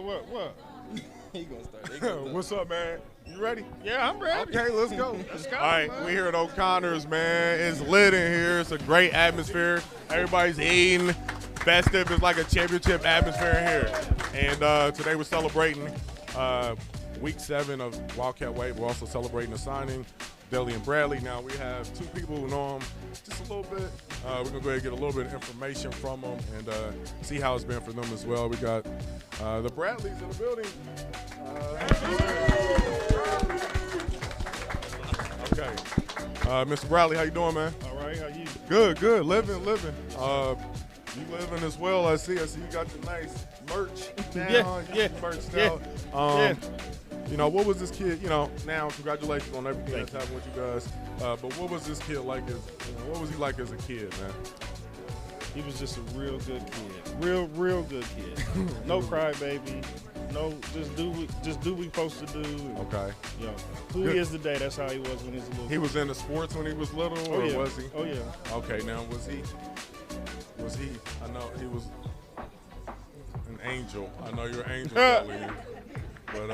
What? He gonna start. What's up, man? You ready? Yeah, I'm ready. Okay, let's go. Let's go. All right, man. we here at O'Connor's, man. It's lit in here. It's a great atmosphere. Everybody's eating. Festive. It's like a championship atmosphere in here. And today we're celebrating week 7 of Wildcat Wave. We're also celebrating the signing, Delian Bradley. Now we have 2 people who know him just a little bit. We're going to go ahead and get a little bit of information from them and see how it's been for them as well. We got the Bradleys in the building. Okay. Mr. Bradley, how you doing, man? All right, how you? Good. Living. You living as well, I see you got your nice merch now. Yeah. Merch Yeah. now. You know, what was this kid, now, congratulations on everything that's happened with you guys. But what was this kid like what was he like as a kid, man? He was just a real good kid. Real good kid. No crybaby. No, just do what we supposed to do. Okay. Who he is today, that's how he was when he was a little He was into sports when he was little, or was he? Oh, yeah. Okay, now was he, I know he was an angel. I know you're an angel, Delian. But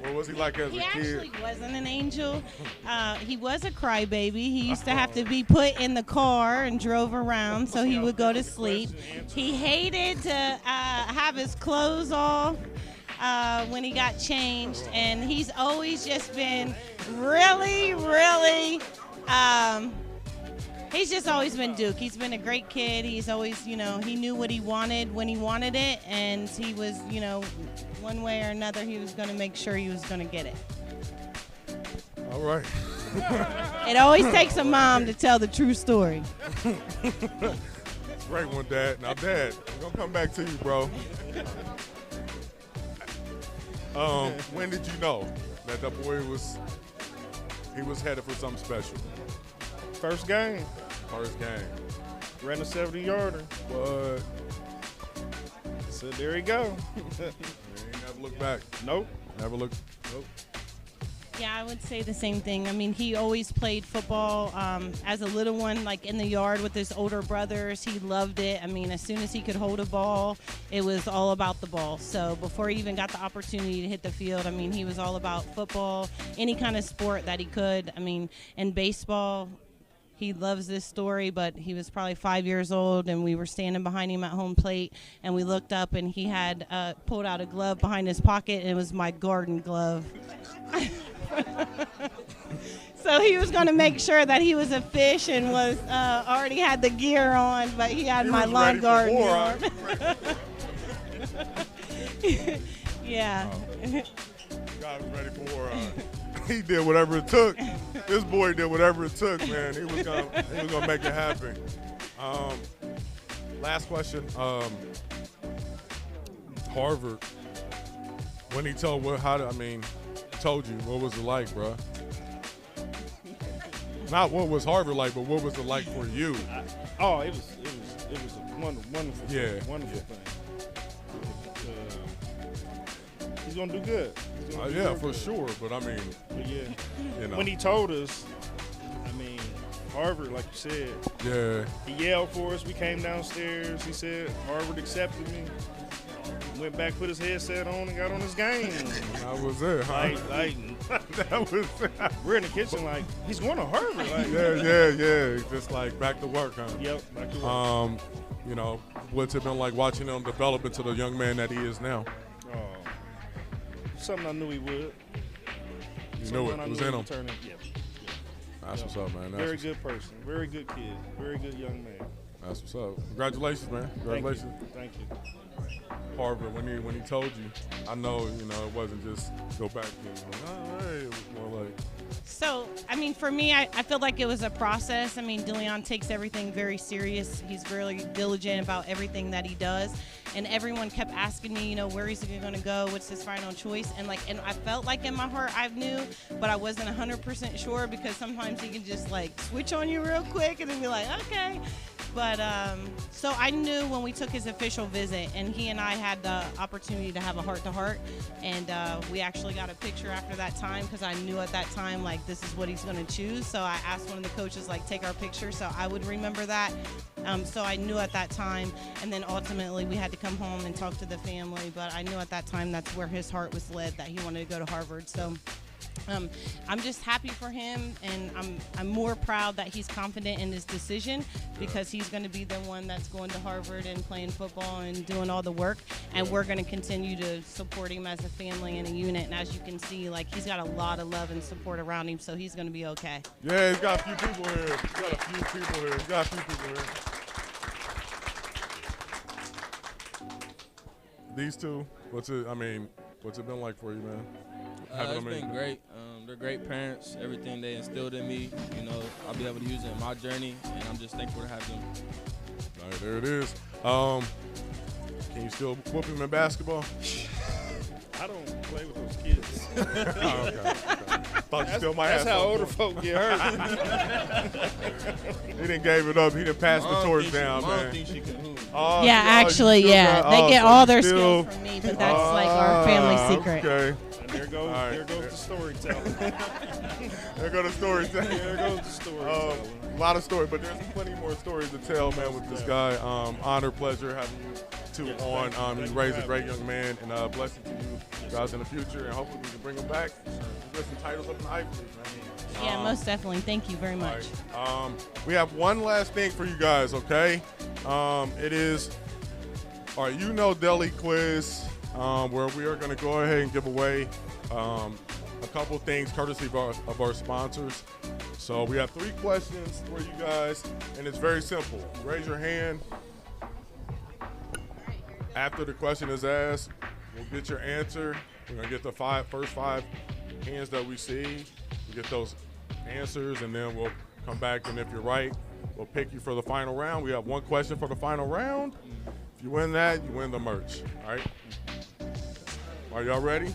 what was he like as a kid? He actually wasn't an angel. He was a crybaby. He used to have to be put in the car and drove around so he would go to sleep. He hated to have his clothes off when he got changed, and he's always just been really, he's just always been Duke. He's been a great kid. He's always, he knew what he wanted when he wanted it, and he was, one way or another, he was going to make sure he was going to get it. All right. It always takes a mom to tell the true story. Great one, Dad. Now, Dad, we're going to come back to you, bro. When did you know that the boy was headed for something special? First game. Ran a 70-yarder. What? So there you go. You ain't never look back. Nope. Nope. Yeah, I would say the same thing. I mean, he always played football as a little one, like in the yard with his older brothers. He loved it. I mean, as soon as he could hold a ball, it was all about the ball. So before he even got the opportunity to hit the field, I mean, he was all about football, any kind of sport that he could. I mean, in baseball, he loves this story, but he was probably 5 years old, and we were standing behind him at home plate, and we looked up, and he had pulled out a glove behind his pocket, and it was my garden glove. So he was going to make sure that he was a fish and was already had the gear on, but he had my lawn garden on. Yeah. God was ready for war. He did whatever it took. This boy did whatever it took, man. He was gonna make it happen. Last question. Harvard. When he told told you, what was it like, bro? Not what was Harvard like, but what was it like for you? It was a wonderful thing. Wonderful thing. He's gonna do good. For sure. But when he told us, Harvard, like you said, he yelled for us. We came downstairs. He said Harvard accepted me. Went back, put his headset on, and got on his game. That was it, huh? That was it. We're in the kitchen, like, he's going to Harvard. Yeah. Just like back to work, huh? Yep, back to work. What's it been like watching him develop into the young man that he is now? Something I knew he would. You knew it. It was in him. Yeah. That's what's up, man. Very good person. Very good kid. Very good young man. That's what's up. Congratulations, man. Congratulations. Thank you. Harvard, when he told you, I know, it wasn't just go back and it was more like. So, for me, I feel like it was a process. Delian takes everything very serious. He's really diligent about everything that he does. And everyone kept asking me, where he's going to go, what's his final choice. And I felt like in my heart I knew, but I wasn't 100% sure because sometimes he can just switch on you real quick and then be like, okay. But so I knew when we took his official visit, and he and I had the opportunity to have a heart-to-heart, and we actually got a picture after that time because I knew at that time, this is what he's going to choose. So I asked one of the coaches, take our picture so I would remember that. So I knew at that time, and then ultimately we had to come home and talk to the family, but I knew at that time that's where his heart was led, that he wanted to go to Harvard. So I'm just happy for him, and I'm more proud that he's confident in his decision, because he's going to be the one that's going to Harvard and playing football and doing all the work, and we're going to continue to support him as a family and a unit. And as you can see, like, he's got a lot of love and support around him, so he's going to be okay. Yeah, he's got a few people here. He's got a few people here. These two, what's it been like for you, man? It's been great. They're great parents. Everything they instilled in me, I'll be able to use it in my journey, and I'm just thankful to have them. All right, there it is. Can you still whoop him in basketball? I don't play with those kids. Oh, okay. Thought you still might have That's how something older for folk get hurt. him. He didn't gave it up. He didn't pass the torch down, Mom man. thinks she can hoop. Oh, Yeah, you actually, still yeah. got- They get so all you their still- skills from me, but that's like our family secret. Okay. There goes, right. there goes the storytelling. There go the stories. There goes the storytelling. A lot of stories, but there's plenty more stories to tell, man, with this guy. Honor, pleasure having you two on. You raised a great young man, and blessing to you guys in the future, and hopefully we can bring him back. Get some titles up in the Ivy League, man. Yeah, most definitely. Thank you very much. Right. We have one last thing for you guys, okay? It is, all right, Deli Quiz, where we are going to go ahead and give away a couple things courtesy of our sponsors. So we have 3 questions for you guys, and it's very simple. You raise your hand. After the question is asked, we'll get your answer. We're going to get the first 5 hands that we see. We'll get those answers, and then we'll come back, and if you're right, we'll pick you for the final round. We have 1 question for the final round. If you win that, you win the merch. All right? Are y'all ready?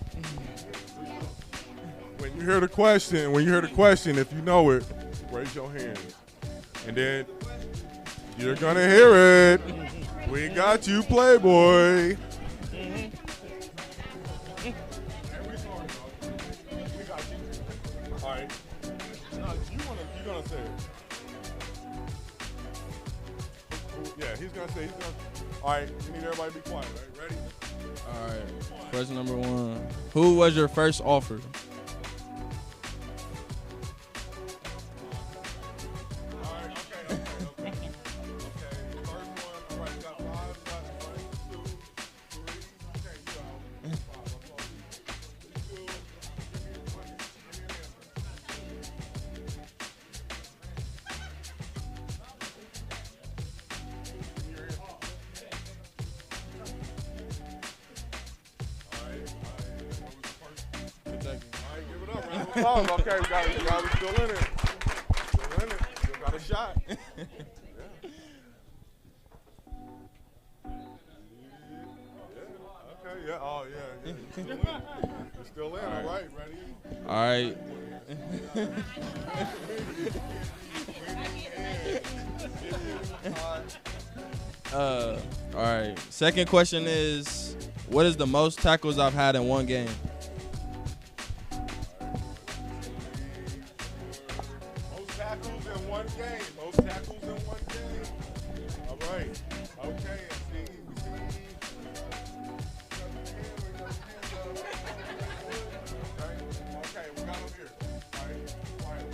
When you hear the question, if you know it, raise your hand. And then you're going to hear it. We got you, Playboy. All right. You're going to say it. Yeah, he's going to say. All right, you need everybody to be quiet, right? Ready? All right. Question number 1. Who was your first offer? Okay, we got it. Still in it. Still got a shot. Okay, yeah. Oh, yeah. You're still in. All right. Ready? All right. All right. Second question is, what is the most tackles I've had in one game? Most tackles in one game. All right. Okay. Okay, we got him here. All right. Quiet.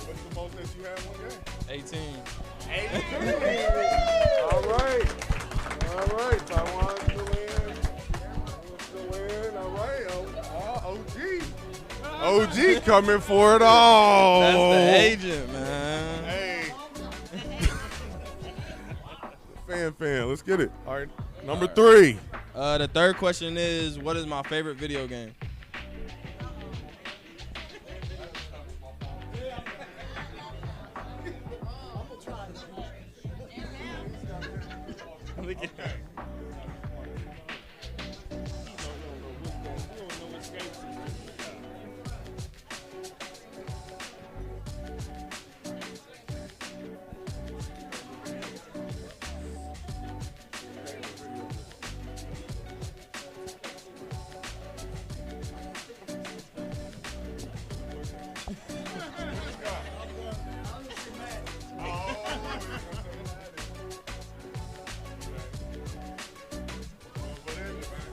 What's the most that you had in one game? 18. All right. Taiwan still in. All right. OG coming for it all. That's the agent, man. Hey. fan. Let's get it. All right. Number 3. The third question is, what is my favorite video game?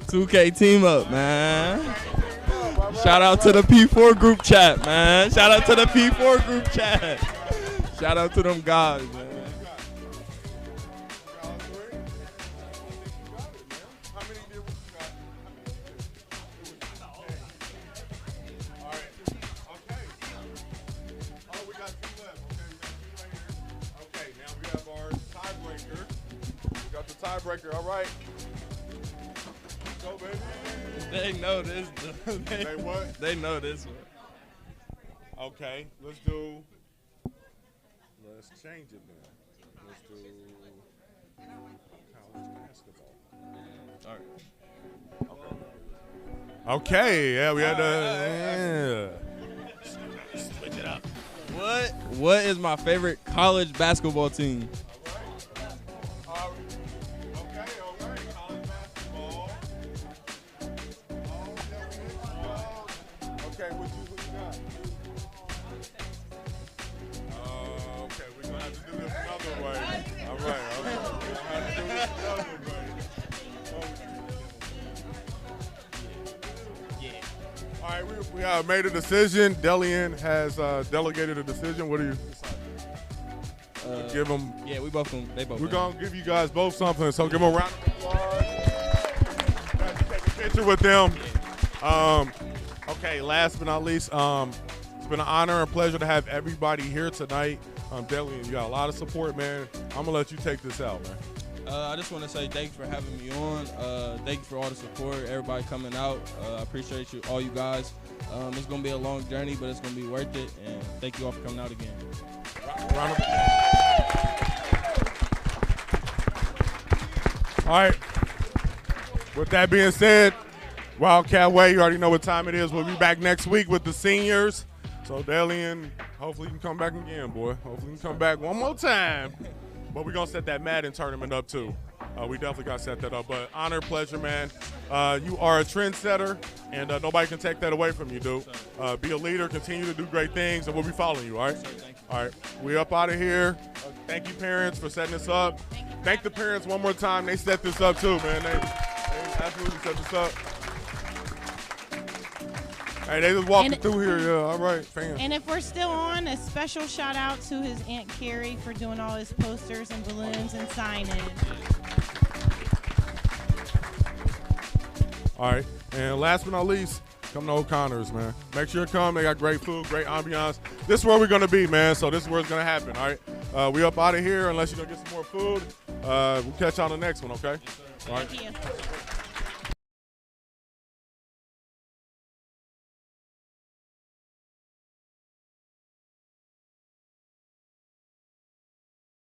2K team up, man. Shout out to the P4 group chat, man. Shout out to the P4 group chat. Shout out to them guys, man. Tiebreaker, all right. Go, baby. They know this. They what? They know this one. Okay, let's change it then. Let's do college basketball. All right. Okay, yeah, we had to switch it up. What is my favorite college basketball team? We made a decision. Delian has delegated a decision. What do you give them? Yeah, we both. They both. We're gonna give you guys both something. So give them a round of applause. Take a picture with them. Okay. Last but not least, it's been an honor and pleasure to have everybody here tonight. Delian, you got a lot of support, man. I'm gonna let you take this out, man. I just want to say thanks for having me on. Thanks for all the support, everybody coming out. I appreciate you, all you guys. It's going to be a long journey, but it's going to be worth it. And thank you all for coming out again. All right. With that being said, Wildcat Way, you already know what time it is. We'll be back next week with the seniors. So, Delian, hopefully you can come back again, boy. Hopefully you can come back one more time. But we're going to set that Madden tournament up, too. We definitely got to set that up. But honor, pleasure, man. You are a trendsetter, and nobody can take that away from you, dude. Be a leader, continue to do great things, and we'll be following you, all right? All right. We up out of here. Thank you, parents, for setting this up. Thank the parents one more time. They set this up, too, man. They absolutely set this up. Hey, they just walking through here. Yeah, all right, fans. And if we're still on, a special shout out to his Aunt Carrie for doing all his posters and balloons and signage. All right, and last but not least, come to O'Connor's, man. Make sure you come. They got great food, great ambiance. This is where we're going to be, man, so this is where it's going to happen, all right? We up out of here unless you're going to get some more food. We'll catch you on the next one, okay? All right. Thank you.